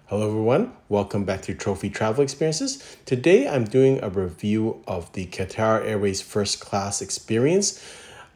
Hello everyone, welcome back to Trophy Travel Experiences. Today I'm doing a review of the Qatar Airways first class experience.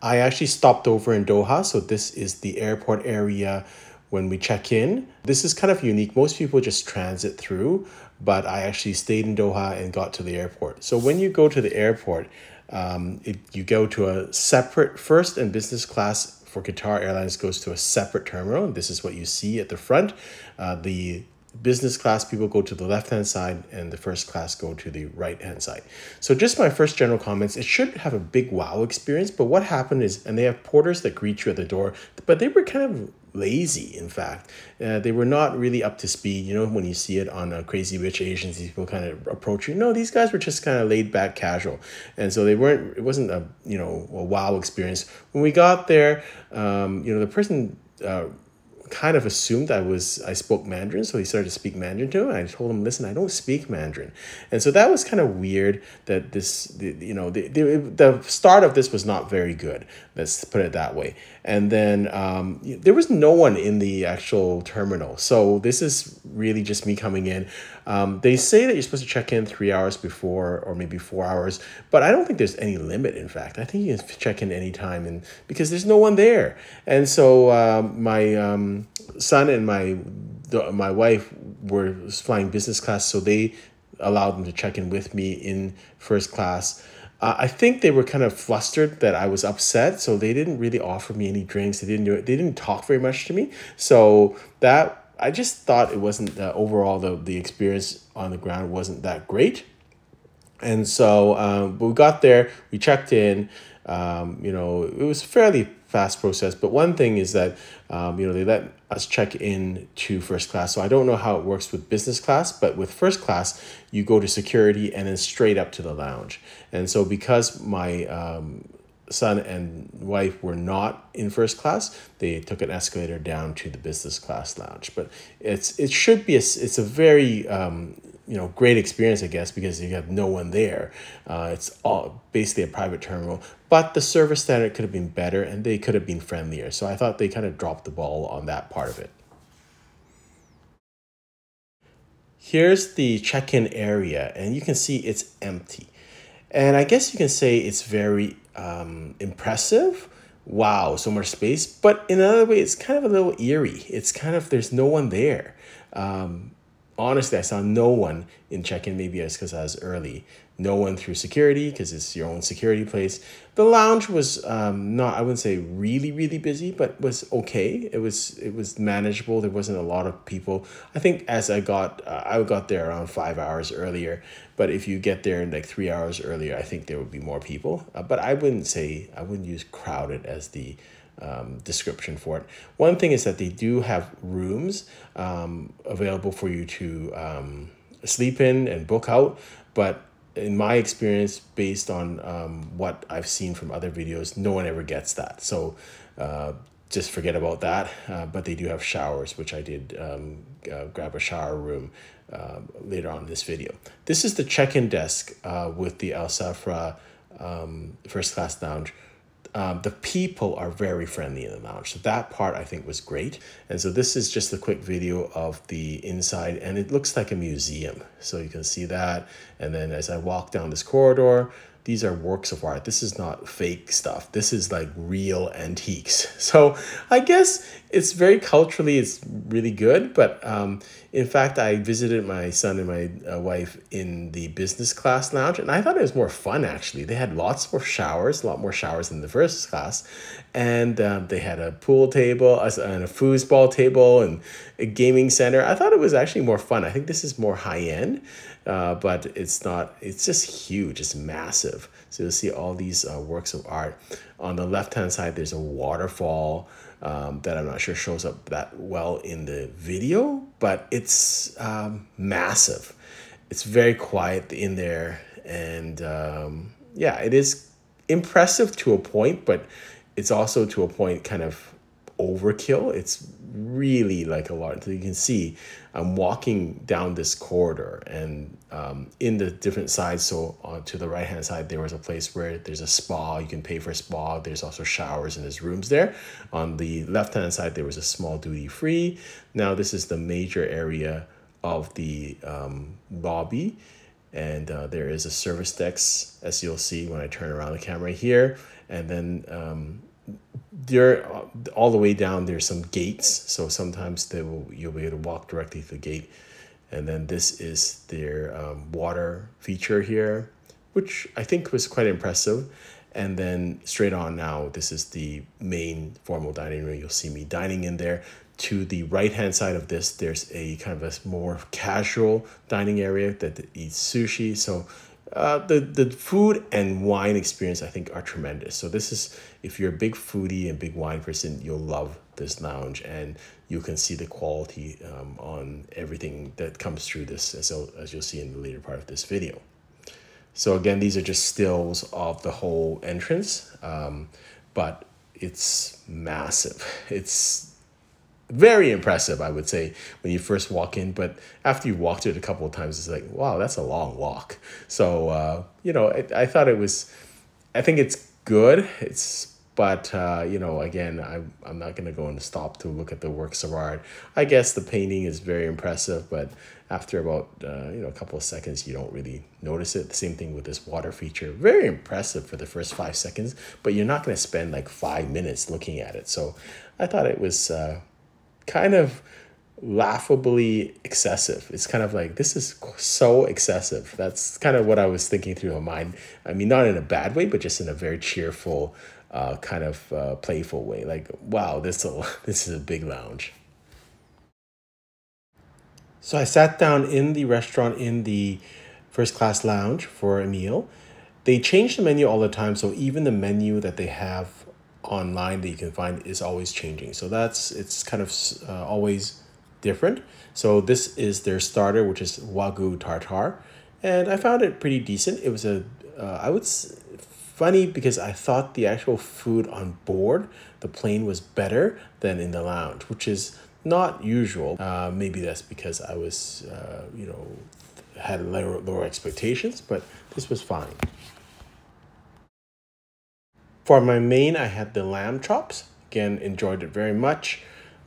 I actually stopped over in Doha, so this is the airport area when we check in. This is kind of unique. Most people just transit through, but I actually stayed in Doha and got to the airport. So when you go to the airport, you go to a separate first and business class for Qatar Airlines goes to a separate terminal. This is what you see at the front. The business class people go to the left-hand side and the first class go to the right-hand side. So just my first general comments, it should have a big wow experience, but what happened is, and they have porters that greet you at the door, but they were kind of lazy, in fact. They were not really up to speed. You know, when you see it on Crazy Rich Asians, these people kind of approach you. No, these guys were just kind of laid back, casual. And so it wasn't a wow experience. When we got there, the person kind of assumed I spoke Mandarin, so he started to speak Mandarin to him. And I told him, listen, I don't speak Mandarin. And so that was kind of weird that the start of this was not very good. Let's put it that way. And then there was no one in the actual terminal. So this is really just me coming in. They say that you're supposed to check in 3 hours before or maybe 4 hours, but I don't think there's any limit, in fact. I think you can check in anytime because there's no one there. And so my son and my wife were flying business class, so they allowed them to check in with me in first class. I think they were kind of flustered that I was upset, so they didn't really offer me any drinks. They didn't talk very much to me. So that I just thought it wasn't overall the experience on the ground wasn't that great. And so we got there, we checked in. It was fairly fast process, but one thing is that they let us check in to first class. So I don't know how it works with business class, but with first class you go to security and then straight up to the lounge. And so because my son and wife were not in first class, they took an escalator down to the business class lounge. But it's a very great experience, I guess, because you have no one there. It's all basically a private terminal, but the service standard could have been better and they could have been friendlier. So I thought they kind of dropped the ball on that part of it. Here's the check-in area, and you can see it's empty. And I guess you can say it's very impressive. Wow, so much space. But in another way, it's kind of a little eerie. It's kind of, there's no one there. Honestly, I saw no one in check-in. Maybe it's because I was early. No one through security because it's your own security place. The lounge was not, I wouldn't say really, really busy, but was okay. It was manageable. There wasn't a lot of people. I think as I got there around 5 hours earlier. But if you get there like 3 hours earlier, I think there would be more people. But I wouldn't use crowded as the description for it. One thing is that they do have rooms available for you to sleep in and book out, but in my experience, based on what I've seen from other videos, no one ever gets that. So just forget about that. But they do have showers, which I did grab a shower room later on in this video. This is the check-in desk with the Al Safwa First Class Lounge. The people are very friendly in the lounge. So that part I think was great. And so this is just a quick video of the inside, and it looks like a museum. So you can see that. And then as I walk down this corridor, these are works of art. This is not fake stuff. This is like real antiques. So I guess it's very culturally, it's really good. But in fact, I visited my son and my wife in the business class lounge, and I thought it was more fun, actually. They had lots more showers, a lot more showers than the first class. And they had a pool table and a foosball table and a gaming center. I thought it was actually more fun. I think this is more high end. But it's not, it's just huge, it's massive. So you'll see all these works of art. On the left-hand side, there's a waterfall that I'm not sure shows up that well in the video, but it's massive. It's very quiet in there. And yeah, it is impressive to a point, but it's also to a point kind of overkill. It's really like a lot. So you can see I'm walking down this corridor, and in the different sides, so to the right hand side there was a place where there's a spa. You can pay for a spa. There's also showers and there's rooms there. On the left hand side there was a small duty free. Now this is the major area of the lobby, and there is a service desk, as you'll see when I turn around the camera here, and then there all the way down there's some gates, so sometimes you'll be able to walk directly to the gate. And then this is their water feature here, which I think was quite impressive. And then straight on now, this is the main formal dining room. You'll see me dining in there. To the right-hand side of this, there's a kind of a more casual dining area that eats sushi. So the food and wine experience, I think, are tremendous. So this is, if you're a big foodie and big wine person, you'll love this lounge, and you can see the quality on everything that comes through this, as you'll see in the later part of this video. So again, these are just stills of the whole entrance, but it's massive. It's very impressive, I would say, when you first walk in, but after you walked it a couple of times, it's like, wow, that's a long walk. So, you know, I thought it was, I think it's good. But you know, again, I'm not going to go and stop to look at the works of art. I guess the painting is very impressive, but after about, you know, a couple of seconds, you don't really notice it. The same thing with this water feature. Very impressive for the first 5 seconds, but you're not going to spend like 5 minutes looking at it. So I thought it was kind of laughably excessive. It's kind of like, this is so excessive. That's kind of what I was thinking through my mind. I mean, not in a bad way, but just in a very cheerful, kind of playful way. Like, wow, this is a big lounge. So I sat down in the restaurant in the first class lounge for a meal. They change the menu all the time, so even the menu that they have online that you can find is always changing. So it's kind of always different. So this is their starter, which is Wagyu tartar, and I found it pretty decent. It was funny because I thought the actual food on board the plane was better than in the lounge, which is not usual. Maybe that's because I was, you know, had lower expectations, but this was fine. For my main, I had the lamb chops. Again, enjoyed it very much.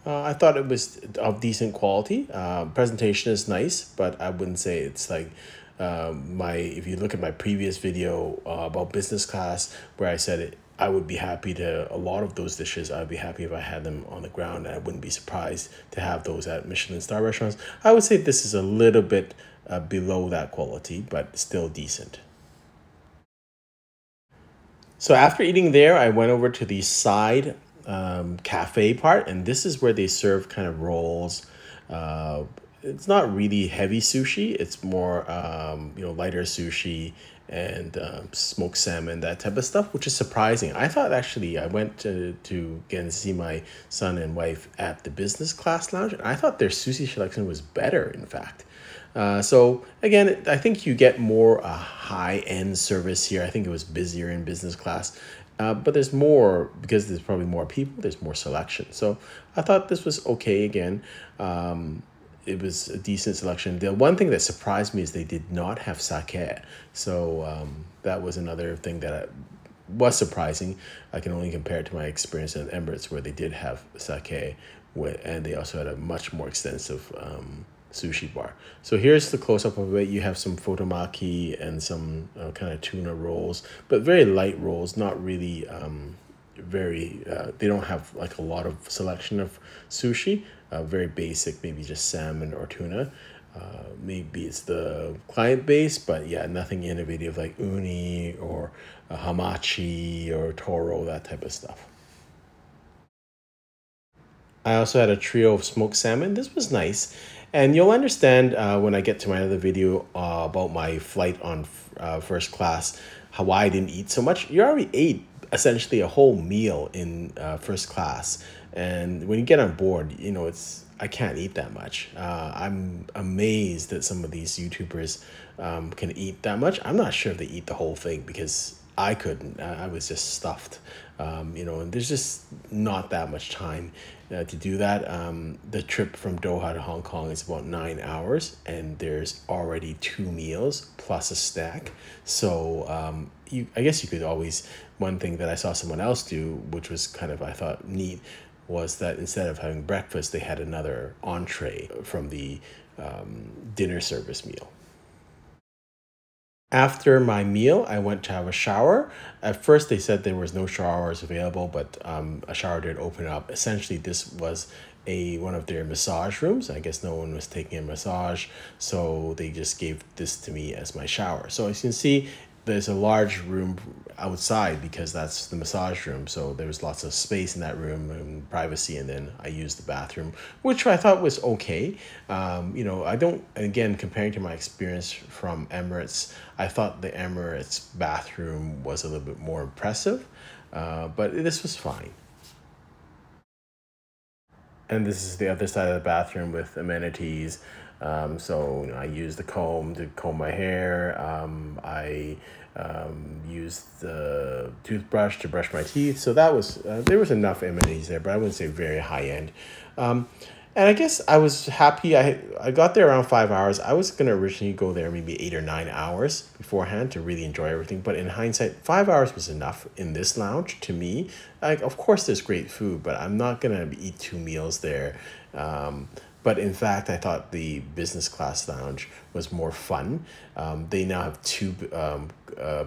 I thought it was of decent quality. Presentation is nice, but I wouldn't say it's like if you look at my previous video about business class, where I said I would be happy a lot of those dishes, I'd be happy if I had them on the ground, and I wouldn't be surprised to have those at Michelin star restaurants. I would say this is a little bit below that quality, but still decent. So after eating there, I went over to the side cafe part, and this is where they serve kind of rolls. It's not really heavy sushi. It's more, you know, lighter sushi and smoked salmon, that type of stuff, which is surprising. I thought actually I went to again see my son and wife at the business class lounge, and I thought their sushi selection was better, in fact. So again, I think you get more high-end service here. I think it was busier in business class, but there's more, because there's probably more people, there's more selection. So I thought this was okay again. It was a decent selection. The one thing that surprised me is they did not have sake. So that was another thing that was surprising. I can only compare it to my experience in Emirates, where they did have sake, and they also had a much more extensive sushi bar. So here's the close-up of it. You have some futomaki and some kind of tuna rolls, but very light rolls, not really they don't have like a lot of selection of sushi. Very basic, maybe just salmon or tuna. Maybe it's the client base, but yeah, nothing innovative like uni or hamachi or toro, that type of stuff. I also had a trio of smoked salmon. This was nice. And you'll understand when I get to my other video about my flight on first class, why I didn't eat so much. You already ate essentially a whole meal in first class. And when you get on board, you know, I can't eat that much. I'm amazed that some of these YouTubers can eat that much. I'm not sure if they eat the whole thing, because I couldn't. I was just stuffed. You know, and there's just not that much time to do that. The trip from Doha to Hong Kong is about 9 hours, and there's already 2 meals plus a snack. So I guess you could always, one thing that I saw someone else do, which was kind of, I thought, neat, was that instead of having breakfast, they had another entree from the dinner service meal. After my meal, I went to have a shower. At first, they said there was no showers available, but a shower did open up. Essentially, this was a one of their massage rooms. I guess no one was taking a massage, so they just gave this to me as my shower. So as you can see, there's a large room outside because that's the massage room. So there was lots of space in that room and privacy. And then I used the bathroom, which I thought was okay. You know, I don't, again, comparing to my experience from Emirates, I thought the Emirates bathroom was a little bit more impressive, but this was fine. And this is the other side of the bathroom with amenities. So you know, I use the comb to comb my hair. I use the toothbrush to brush my teeth. So that was there was enough amenities there, but I wouldn't say very high end. Um, and I guess I was happy. I got there around 5 hours. I was gonna originally go there maybe 8 or 9 hours beforehand to really enjoy everything. But in hindsight, 5 hours was enough in this lounge to me. Like, of course, there's great food, but I'm not gonna eat 2 meals there. But in fact, I thought the business class lounge was more fun. They now have two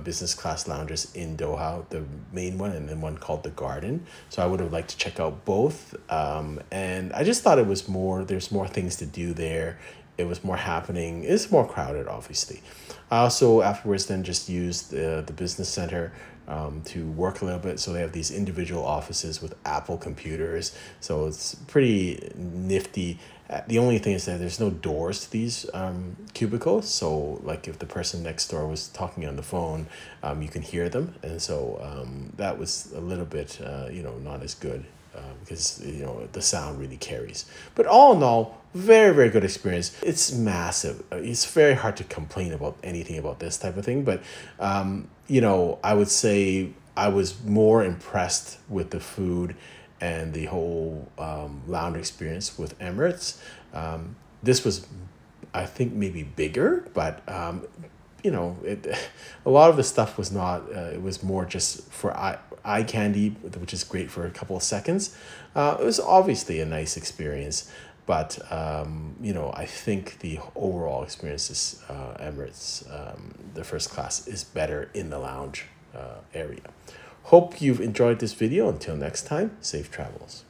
business class lounges in Doha, the main one and then one called the Garden. So I would have liked to check out both. And I just thought it was more, there's more things to do there. It was more happening. It's more crowded, obviously. I also afterwards then just used the business center to work a little bit. So they have these individual offices with Apple computers. So it's pretty nifty. The only thing is that there's no doors to these cubicles. So like if the person next door was talking on the phone, you can hear them. And so that was a little bit, you know, not as good. Because you know the sound really carries, but all in all, very very good experience. It's massive. It's very hard to complain about anything about this type of thing, but you know, I would say I was more impressed with the food and the whole lounge experience with Emirates. This was, I think, maybe bigger, but you know, a lot of the stuff was not. It was more just for eye candy, which is great for a couple of seconds. It was obviously a nice experience, but you know, I think the overall experience is Emirates, the first class, is better in the lounge area. Hope you've enjoyed this video. Until next time, safe travels.